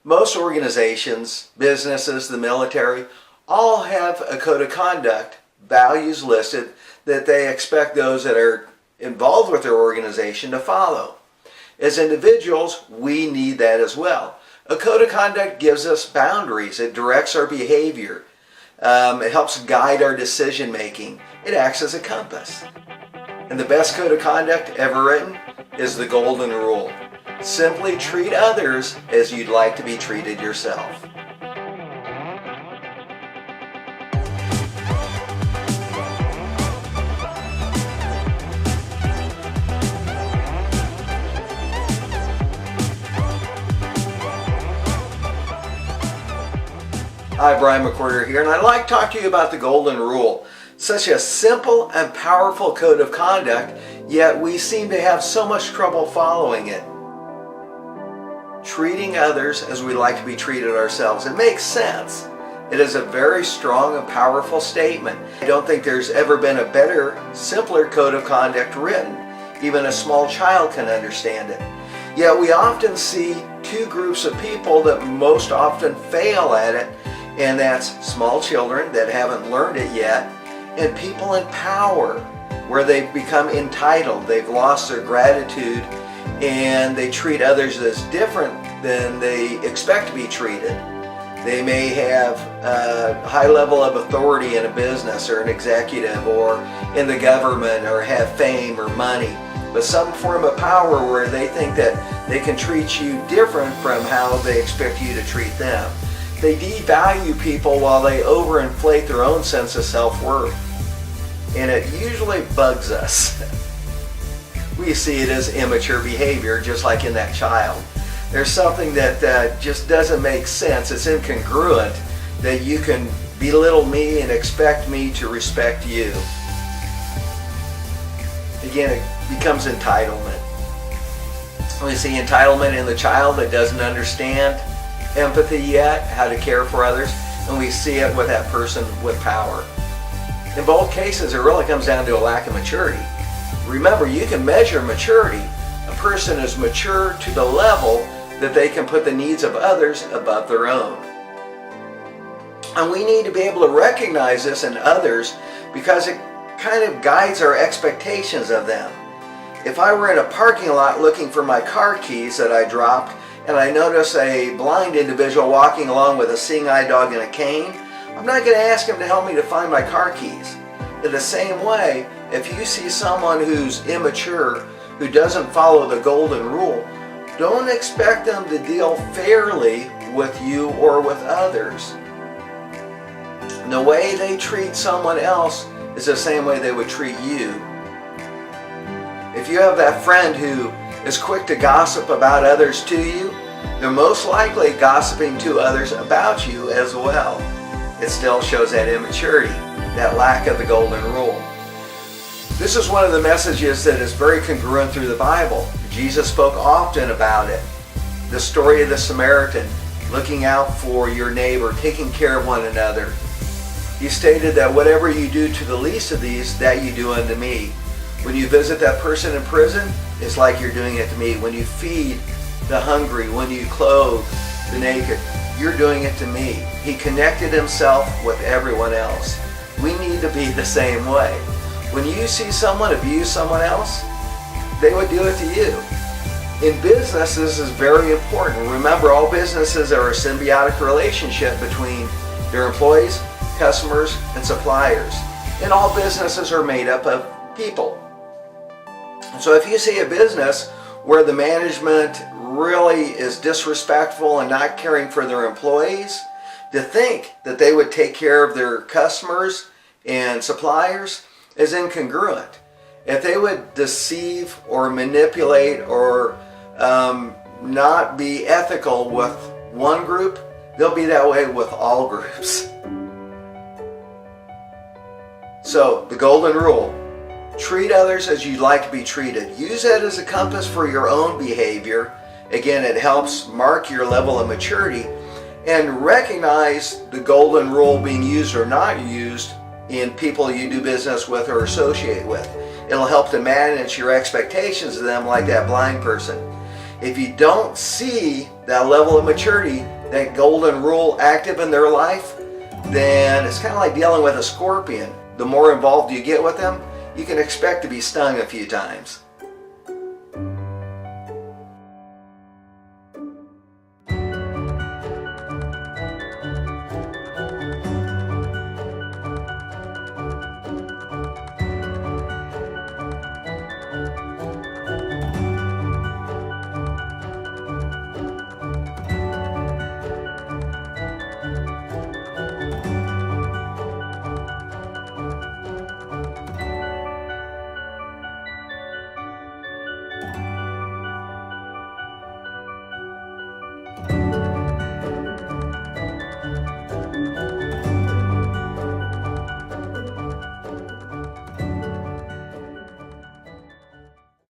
Most organizations, businesses, the military, all have a code of conduct, values listed that they expect those that are involved with their organization to follow. As individuals, we need that as well. A code of conduct gives us boundaries. It directs our behavior. It helps guide our decision making. It acts as a compass. And the best code of conduct ever written is the Golden Rule. Simply treat others as you'd like to be treated yourself. Hi, Bryan McWhorter here, and I'd like to talk to you about the Golden Rule. Such a simple and powerful code of conduct, yet we seem to have so much trouble following it. Treating others as we like to be treated ourselves. It makes sense. It is a very strong and powerful statement. I don't think there's ever been a better, simpler code of conduct written. Even a small child can understand it. Yet we often see two groups of people that most often fail at it, and that's small children that haven't learned it yet, and people in power, where they've become entitled, they've lost their gratitude, and they treat others as different than they expect to be treated. They may have a high level of authority in a business or an executive or in the government, or have fame or money, but some form of power where they think that they can treat you different from how they expect you to treat them. They devalue people while they overinflate their own sense of self-worth. And it usually bugs us. We see it as immature behavior, just like in that child. There's something that just doesn't make sense. It's incongruent that you can belittle me and expect me to respect you. Again, it becomes entitlement. We see entitlement in the child that doesn't understand empathy yet, how to care for others, and we see it with that person with power. In both cases, it really comes down to a lack of maturity. Remember, you can measure maturity. A person is mature to the level that they can put the needs of others above their own. And we need to be able to recognize this in others because it kind of guides our expectations of them. If I were in a parking lot looking for my car keys that I dropped, and I notice a blind individual walking along with a seeing eye dog and a cane, I'm not going to ask him to help me to find my car keys. In the same way, if you see someone who's immature, who doesn't follow the Golden Rule, don't expect them to deal fairly with you or with others. And the way they treat someone else is the same way they would treat you. If you have that friend who is quick to gossip about others to you, they're most likely gossiping to others about you as well. It still shows that immaturity, that lack of the Golden Rule. This is one of the messages that is very congruent through the Bible. Jesus spoke often about it. The story of the Samaritan, looking out for your neighbor, taking care of one another. He stated that whatever you do to the least of these, that you do unto me. When you visit that person in prison, it's like you're doing it to me. When you feed the hungry, when you clothe the naked, you're doing it to me. He connected himself with everyone else. We need to be the same way. When you see someone abuse someone else, they would do it to you. In business, this is very important. Remember, all businesses are a symbiotic relationship between their employees, customers, and suppliers. And all businesses are made up of people. So if you see a business where the management really is disrespectful and not caring for their employees, to think that they would take care of their customers and suppliers is incongruent. If they would deceive or manipulate or not be ethical with one group, they'll be that way with all groups. So, the Golden Rule. Treat others as you'd like to be treated. Use that as a compass for your own behavior. Again, it helps mark your level of maturity, and recognize the Golden Rule being used or not used in people you do business with or associate with. It'll help to manage your expectations of them, like that blind person. If you don't see that level of maturity, that golden rule active in their life, then it's kind of like dealing with a scorpion. The more involved you get with them, you can expect to be stung a few times.